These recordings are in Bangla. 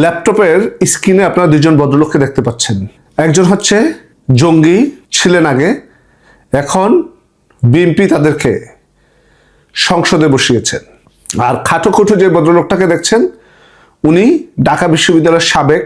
ল্যাপটপের স্ক্রিনে আপনারা দুজন ভদ্রলোককে দেখতে পাচ্ছেন। একজন হচ্ছে জঙ্গি ছিলেন আগে, এখন বিএনপি তাদেরকে সংসদে বসিয়েছেন। আর খাটোখুটো যে ভদ্রলোকটাকে দেখছেন উনি ঢাকা বিশ্ববিদ্যালয়ের সাবেক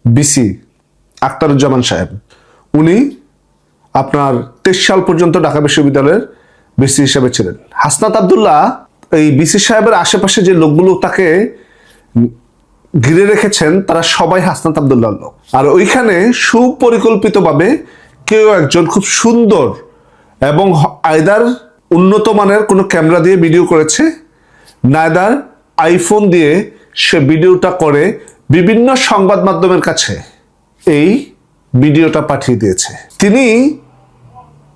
ভিসি আখতারুজ্জামান সাহেব। উনি আপনার 23 সাল পর্যন্ত ঢাকা বিশ্ববিদ্যালয়ের ভিসি হিসেবে ছিলেন। হাসনাত আব্দুল্লাহ এই ভিসি সাহেবের আশেপাশে যে লোকগুলো তাকে ঘিরে রেখেছেন তারা সবাই হাসনাত আব্দুল্লাহর লোক। আর ওইখানে সুপরিকল্পিতভাবে কেউ একজন খুব সুন্দর এবং আইদার উন্নত মানের কোনো ক্যামেরা দিয়ে ভিডিও করেছে, নাইদার আইফোন দিয়ে সে ভিডিওটা করে বিভিন্ন সংবাদ মাধ্যমের কাছে এই ভিডিওটা পাঠিয়ে দিয়েছে। তিনি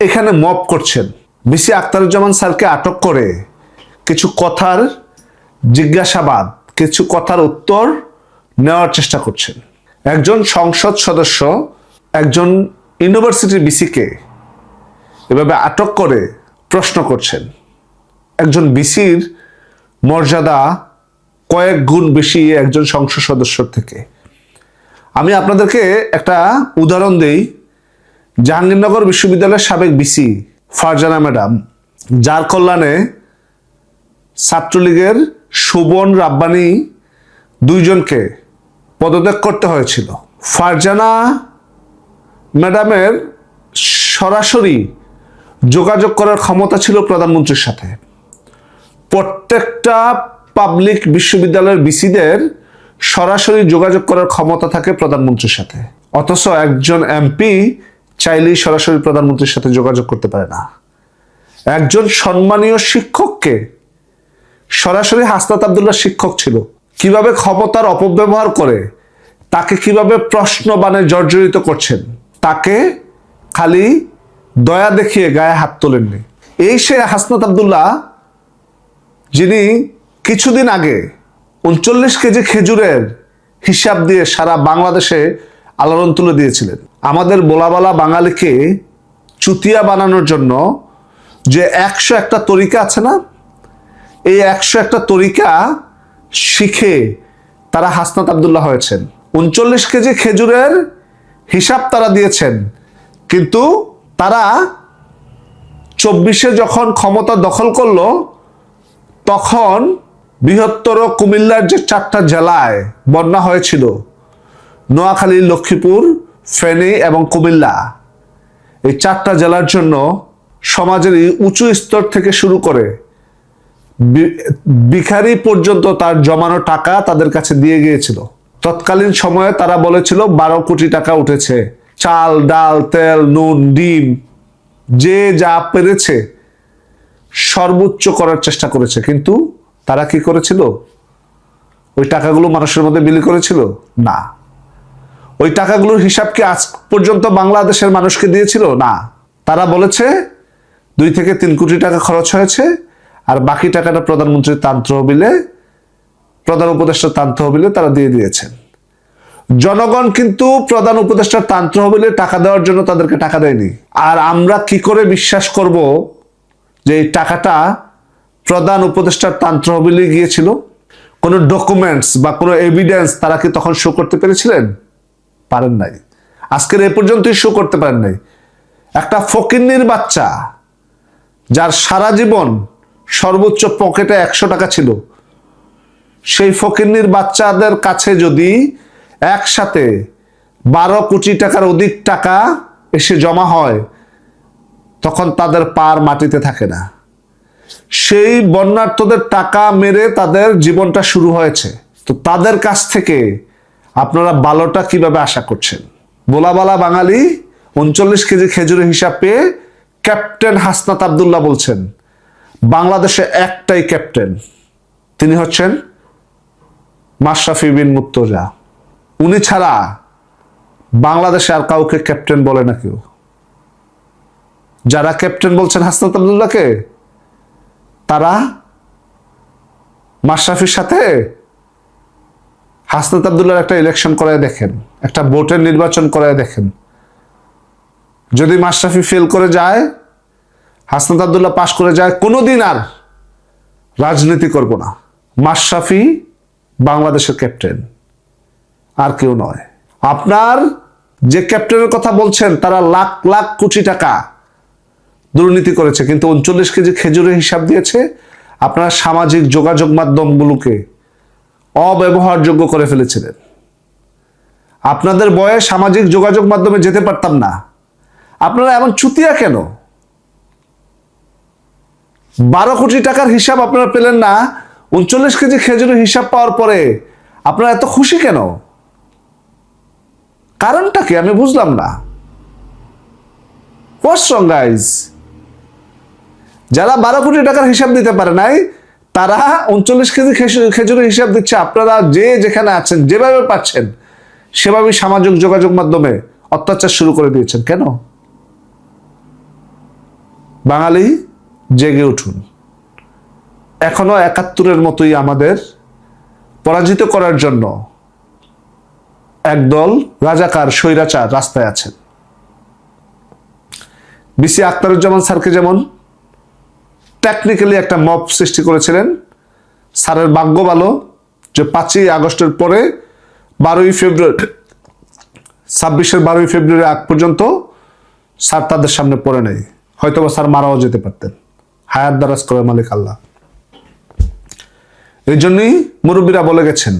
এখানে মব করছেন, ভিসি আখতারুজ্জামান স্যারকে আটক করে কিছু কথার জিজ্ঞাসাবাদ, কিছু কথার উত্তর নেওয়ার চেষ্টা করছেন। একজন সংসদ সদস্য একজন ইউনিভার্সিটির ভিসিকে এভাবে আটক করে প্রশ্ন করছেন। একজন ভিসির মর্যাদা কয়েক গুণ বেশি একজন সংসদ সদস্যর থেকে। আমি আপনাদেরকে একটা উদাহরণ দেই। জাহাঙ্গীরনগর বিশ্ববিদ্যালয়ের সাবেক ভিসি ফারজানা ম্যাডাম, যার কল্যাণে ছাত্রলীগের শোভন রাব্বানী দুইজনকে পদত্যাগ করতে হয়েছিল। ফারজানা ম্যাডামের সরাসরি যোগাযোগ করার ক্ষমতা ছিল প্রধানমন্ত্রীর সাথে। প্রত্যেকটা পাবলিক বিশ্ববিদ্যালয়ের ভিসিদের সরাসরি যোগাযোগ করার ক্ষমতা থাকে প্রধানমন্ত্রীর সাথে, অথচ একজন এমপি চাইলেই সরাসরি প্রধানমন্ত্রীর সাথে যোগাযোগ করতে পারে না। একজন সম্মানীয় শিক্ষককে, সরাসরি হাসনাত আব্দুল্লাহ শিক্ষক ছিল, কিভাবে ক্ষমতার অপব্যবহার করে তাকে কিভাবে প্রশ্নবাণে জর্জরিত করছেন, তাকে খালি দয়া দেখিয়ে গায়ে হাত তোলেননি। এই সে হাসনাত আব্দুল্লাহ যিনি কিছুদিন আগে 39 কেজি খেজুরের হিসাব দিয়ে সারা বাংলাদেশে আলোড়ন তুলে দিয়েছিলেন। আমাদের বোলাবালা বাঙালিকে চুতিয়া বানানোর জন্য যে 101টা তরিকা আছে না, এই 101টা তরিকা শিখে তারা হাসনাত আব্দুল্লাহ হয়েছেন। 39 কেজি খেজুরের হিসাব তারা দিয়েছেন, কিন্তু তারা 24-এ যখন ক্ষমতা দখল করলো তখন বৃহত্তর কুমিল্লার যে 4টা জেলায় বন্যা হয়েছিল, নোয়াখালী, লক্ষ্মীপুর, ফেনী এবং কুমিল্লা, এই 4টা জেলার জন্য সমাজের উঁচু স্তর থেকে শুরু করে ভিখারি পর্যন্ত তার জমানো টাকা তাদের কাছে দিয়ে গিয়েছিল। তৎকালীন সময়ে তারা বলেছিল 12 কোটি টাকা উঠেছে। চাল, ডাল, তেল, নুন, ডিম যে যা পেরেছে সর্বোচ্চ করার চেষ্টা করেছে, কিন্তু তারা কি করেছিল? ওই টাকাগুলো মানুষের মধ্যে বিলি করেছিল না। ওই টাকাগুলোর হিসাব কি আজ পর্যন্ত বাংলাদেশের মানুষকে দিয়েছিল? না। তারা বলেছে 2 থেকে 3 কোটি টাকা খরচ হয়েছে, আর বাকি টাকাটা প্রধানমন্ত্রীর তান তহবিলে, প্রধান উপদেষ্টার তান তহবিলে তারা দিয়ে দিয়েছেন। জনগণ কিন্তু প্রধান উপদেষ্টার তান তহবিলে টাকা দেওয়ার জন্য তাদেরকে টাকা দেয়নি। আর আমরা কি করে বিশ্বাস করব যে এই টাকাটা প্রধান উপদেষ্টার তান তহবিলে গিয়েছিল? কোনো ডকুমেন্টস বা কোনো এভিডেন্স তারা কি তখন শো করতে পেরেছিলেন? পারেন নাই। আজকের এ পর্যন্তই শো করতে পারেন নাই। একটা ফকিন্নির বাচ্চা যার সারা জীবন সর্বোচ্চ পকেটে 100 টাকা ছিল, সেই ফকিন্নির বাচ্চাদের কাছে যদি একসাথে 12 কোটি টাকার অধিক টাকা এসে জমা হয়, তখন তাদের পার মাটিতে থাকে না। সেই বন্যার্থদের টাকা মেরে তাদের জীবনটা শুরু হয়েছে। তো তাদের কাছ থেকে আপনারা ভালোটা কিভাবে আশা করছেন? বোলাবালা বাঙালি 39 কেজি খেজুরের হিসাব পেয়ে ক্যাপ্টেন হাসনাত আব্দুল্লাহ বলছেন বাংলাদেশে একটাই ক্যাপ্টেন, তিনি হচ্ছেন মাশরাফি বিন মুর্তজা। উনি ছাড়া বাংলাদেশে আর কাউকে ক্যাপ্টেন বলে না কেউ। যারা ক্যাপ্টেন বলছেন হাসনাত আব্দুল্লাহকে, তারা মাশরাফির সাথে হাসনাত আব্দুল্লাহর একটা ইলেকশন করায় দেখেন, একটা ভোটের নির্বাচন করায় দেখেন। যদি মাশরাফি ফেল করে যায়, হাসনাত আব্দুল্লাহ পাশ করে যায়, কোনোদিন আর রাজনীতি করব না। মাশরাফি বাংলাদেশের ক্যাপ্টেন। আর কেউ নয়। আপনার যে ক্যাপ্টেনের কথা বলছেন তারা লাখ লাখ কোটি টাকা দুর্নীতি করেছে, কিন্তু 39 কেজি খেজুরের হিসাব দিয়েছে। আপনারা সামাজিক যোগাযোগ মাধ্যমগুলোকে অব্যবহারযোগ্য করে ফেলেছিলেন। আপনাদের বয়ে সামাজিক যোগাযোগ মাধ্যমে যেতে পারতাম না। আপনারা এমন চুতিয়া কেন? 12 কোটি টাকার হিসাব আপনারা পেলেন না, 39 কেজি খেজুরের হিসাব পাওয়ার পরে আপনারা এত খুশি কেন? কারণটা কি আমি বুঝলাম না। হোয়াটস রং গাইজ? যারা 12 কোটি টাকার হিসাব দিতে পারে নাই তারা 39 কেজি খেজুরের হিসাব দিচ্ছে। আপনারা যে যেখানে আছেন যেভাবে পাচ্ছেন সেভাবেই সামাজিক যোগাযোগ মাধ্যমে অত্যাচার শুরু করে দিয়েছেন। কেন? বাঙালি জেগে উঠুন। এখনো 71-এর মতোই আমাদের পরাজিত করার জন্য একদল রাজাকার স্বৈরাচার রাস্তায় আছেন। বিসি আখতারুজ্জামান স্যারকে যেমন টেকনিক্যালি একটা মব সৃষ্টি করেছিলেন, স্যারের ভাগ্য ভালো যে 5ই আগস্টের পরে 12ই ফেব্রুয়ারি 26-এর 12ই ফেব্রুয়ারি আগ পর্যন্ত স্যার তাদের সামনে পড়ে নেই। হয়তোবা স্যার মারাও যেতে পারতেন। হায়াত দারাজ করে মালিক আল্লাহ। এই জন্যই মুরব্বীরা বলে গেছেন,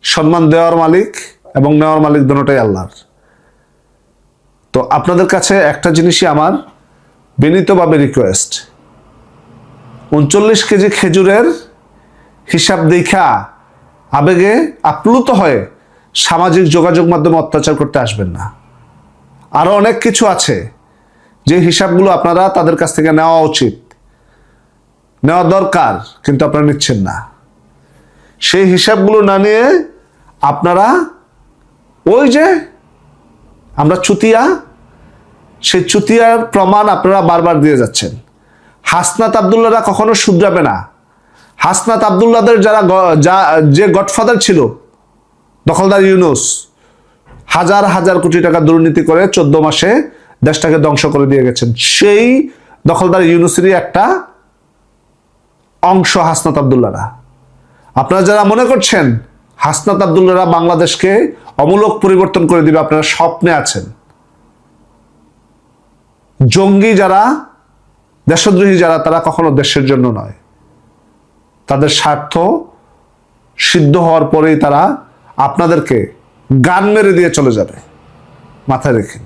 সম্মান দেওয়ার মালিক এবং নেওয়ার মালিক দুটোটাই আল্লাহর। তো আপনাদের কাছে একটা জিনিসই আমার বিনীতভাবে রিকোয়েস্ট, 39 কেজি খেজুরের হিসাব দেখা আবেগে আপ্লুত হয়ে সামাজিক যোগাযোগ মাধ্যমে অত্যাচার করতে আসবেন না। আরো অনেক কিছু আছে যে হিসাবগুলো আপনারা তাদের কাছ থেকে নেওয়া উচিত, নেওয়া দরকার, কিন্তু আপনারা নিচ্ছেন না। সেই হিসাবগুলো না নিয়ে আপনারা ওই যে আমরা চুতিয়া, সেই চুতিয়ার প্রমাণ আপনারা বারবার দিয়ে যাচ্ছেন। হাসনাত আব্দুল্লাহরা কখনো শুধরাবে না। হাসনাত আব্দুল্লাহদের যে গডফাদার ছিল দখলদার ইউনুস, হাজার হাজার কোটি টাকা দুর্নীতি করে 14 মাসে দেশটাকে ধ্বংস করে দিয়ে গেছেন। সেই দখলদার ইউনুসেরই একটা অংশ হাসনাত আব্দুল্লাহরা। আপনারা যারা মনে করছেন হাসনাত আব্দুল্লাহরা বাংলাদেশকে অমূলক পরিবর্তন করে দিবে, আপনারা স্বপ্নে আছেন। জঙ্গি যারা, দেশদ্রোহী যারা, তারা কখনো দেশের জন্য নয়। তাদের স্বার্থ সিদ্ধ হওয়ার পরেই তারা আপনাদেরকে গান মেরে দিয়ে চলে যাবে, মাথায় রেখেন।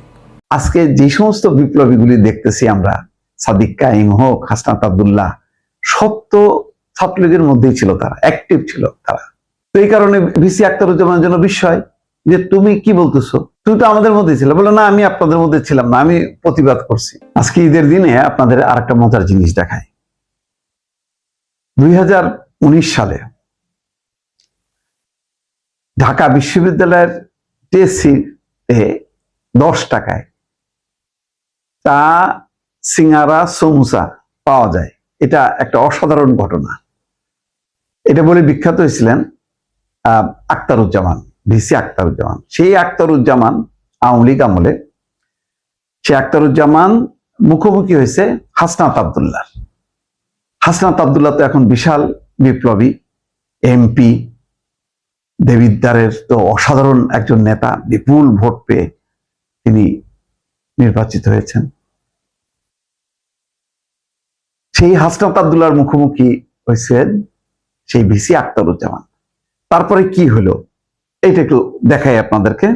আজকে যে সমস্ত বিপ্লবীগুলি দেখতেছি আমরা, সাদিক কাইম হোক, হাসনাত আব্দুল্লাহ, সব তো ছাত্রলীগের মধ্যেই ছিল, তারা অ্যাক্টিভ ছিল তারা। তো এই কারণে ভিসি আখতারুজ্জামানের জন্য বিস্ময় যে তুমি কি বলতেছো, তুমি তো আমাদের মধ্যে ছিল। বলে না, আমি আপনাদের মধ্যে ছিলাম না, আমি প্রতিবাদ করছি। আজকে ঈদের দিনে আপনাদের আর একটা মজার জিনিস দেখায়। 2019 সালে ঢাকা বিশ্ববিদ্যালয়ের টিএসসি 10 টাকায় চা, সিঙ্গারা, সমুচা পাওয়া যায়। এটা একটা অসাধারণ ঘটনা। এটা বলে বিখ্যাত হয়েছিলেন আখতারুজ্জামান, ভিসি আখতারুজ্জামান। সেই আখতারুজ্জামান আওয়ামী লীগ আমলে, সে আখতারুজ্জামান মুখোমুখি হয়েছে হাসনাত আব্দুল্লাহ। হাসনাত আব্দুল্লাহ তো এখন বিশাল বিপ্লবী, এমপি, দেবিদ্বারের তো অসাধারণ একজন নেতা, বিপুল ভোট পেয়ে তিনি নির্বাচিত হয়েছেন। সেই হাসনাত আব্দুল্লাহর মুখোমুখি হয়েছেন সেই ভিসি আখতারুজ্জামান। তারপরে কি হলো এটা একটু দেখাই আপনাদেরকে।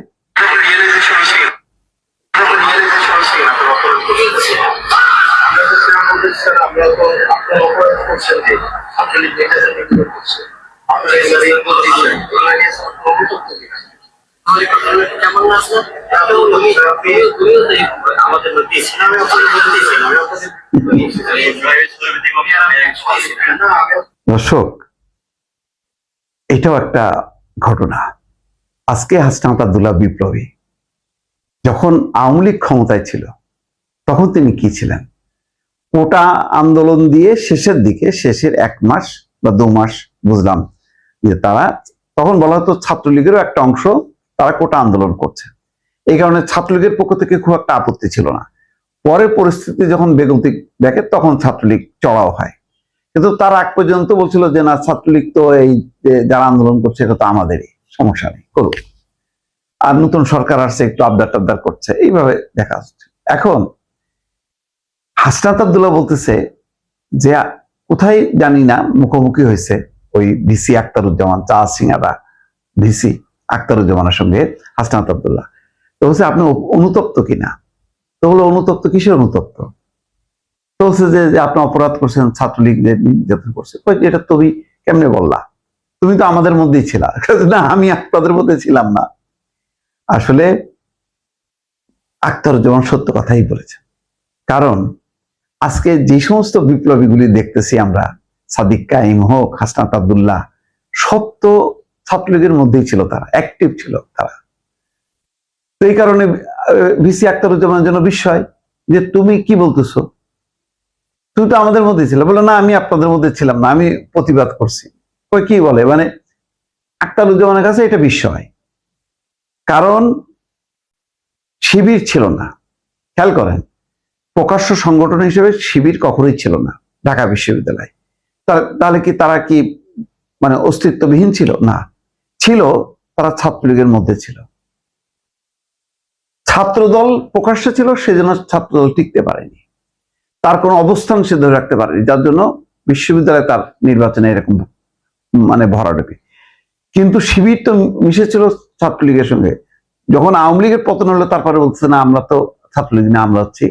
দর্শক, এটাও একটা ঘটনা। আজকে হাসনাত আব্দুল্লাহ বিপ্লবী, যখন আওয়ামী লীগ ক্ষমতায় ছিল তখন তিনি কি ছিলেন? কোটা আন্দোলন দিয়ে শেষের দিকে, শেষের 1 মাস বা 2 মাস বুঝলাম যে তারা, তখন বলা হতো ছাত্রলীগেরও একটা অংশ তারা কোটা আন্দোলন করছে। এই কারণে ছাত্রলীগের পক্ষ থেকে খুব একটা আপত্তি ছিল না। পরে পরিস্থিতি যখন বেগতিক দেখে তখন ছাত্রলীগ চড়াও হয়। কিন্তু তার আগ পর্যন্ত বলছিল যে না, ছাত্রলীগ তো এই যারা আন্দোলন করছে এটা তো আমাদেরই। সমস্যা নেই, করুক। আর নতুন সরকার আসছে, একটু আবদার টাবদার করছে, এইভাবে দেখা হচ্ছে। এখন হাসনাত আব্দুল্লাহ বলতেছে যে কোথায় জানি না মুখোমুখি হয়েছে ওই ভিসি আখতারুজ্জামান, চা সিঙ্গারা ভিসি আখতারুজ্জামানের সঙ্গে হাসনাত আব্দুল্লাহ। তো বলছে আপনি অনুতপ্ত কিনা? তো বলে অনুতপ্ত, কিসের অনুতপ্ত? তো বলছে যে আপনি অপরাধ করছেন, ছাত্রলীগ যে নির্যাতন করছে। এটা তুমি কেমনে বললা? তুমি তো আমাদের মধ্যেই ছিলা। না, আমি আপনাদের মধ্যে ছিলাম না। আসলে আখতারুজ্জামান সত্য কথাই বলেছেন। কারণ আজকে যে সমস্ত বিপ্লবীগুলি দেখতেছি আমরা, সাদিক কাইম হোক, হাসনাত আব্দুল্লাহ, সব তো ছাত্রলীগের মধ্যেই ছিল, তারা অ্যাক্টিভ ছিল তারা। তো এই কারণে ভিসি আখতারুজ্জামানের জন্য বিস্ময় যে তুমি কি বলতেছো, তুমি তো আমাদের মধ্যেই ছিল। বলে না, আমি আপনাদের মধ্যে ছিলাম না, আমি প্রতিবাদ করছি। ওই কি বলে, মানে আখতারুজ্জামানের কাছে এটা বিস্ময়। কারণ শিবির ছিল না। খেয়াল করেন, প্রকাশ্য সংগঠন হিসেবে শিবির কখনোই ছিল না ঢাকা বিশ্ববিদ্যালয়। তাহলে কি তারা কি মানে অস্তিত্ববিহীন ছিল? না, ছিল। তারা ছাত্রলীগের মধ্যে ছিল। ছাত্রদল প্রকাশ্যে ছিল, সেজন্য ছাত্রদল টিকতে পারেনি, তার কোনো অবস্থান সে ধরে রাখতে পারেনি, যার জন্য বিশ্ববিদ্যালয়ে তার নির্বাচনে এরকম মানে ভরাডুবি। কিন্তু শিবির তো মিশেছিল ছাত্রলীগের সঙ্গে। যখন আওয়ামী লীগের পতন হলো, তারপরে বলছে না আমরা তো ছাত্রলীগ না, আমরা হচ্ছি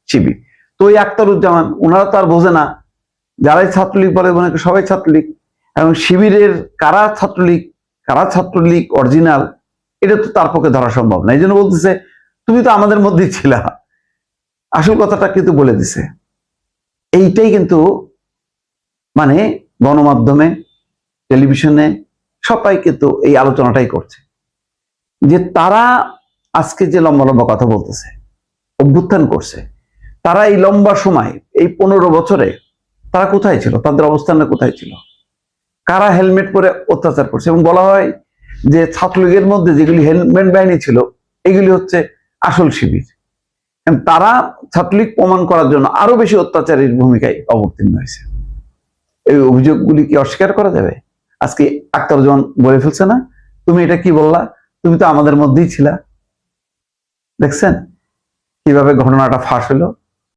শিবির। তো ওই আখতারুজ্জামান, ওনারা তো আর বোঝে না, যারাই ছাত্রলীগ বলে মনে করে সবাই ছাত্রলীগ, এবং শিবিরের কারা ছাত্রলীগ অরিজিনাল, এটা তো তার পক্ষে ধরা সম্ভব না। এই জন্য বলতেছে তুমি তো আমাদের মধ্যেই ছিলা। আসল কথাটা কিন্তু বলে দিছে। এইটাই কিন্তু মানে গণমাধ্যমে, টেলিভিশনে সবাই কিন্তু এই আলোচনাটাই করছে যে তারা আজকে যে লম্বা লম্বা কথা বলতেছে, অভ্যুত্থান করছে, তারা এই লম্বা সময়, এই 15 বছরে তারা কোথায় ছিল? তাদের অবস্থানটা কোথায় ছিল? কারা হেলমেট পরে অত্যাচার করছে? এবং বলা হয় যে ছাত্রলীগের মধ্যে যেগুলি হেলমেট বাহিনী ছিল, এগুলি হচ্ছে আসল শিবির। তারা ছাত্রলীগ প্রমাণ করার জন্য আরো বেশি অত্যাচারীর ভূমিকায় অবতীর্ণ হয়েছে। এই অভিযোগগুলি কি অস্বীকার করা যাবে? আজকে আখতারুজ্জামান বলে ফেলছে না, তুমি এটা কি বললা, তুমি তো আমাদের মধ্যেই ছিলা। দেখছেন কিভাবে ঘটনাটা ফাঁস হলো?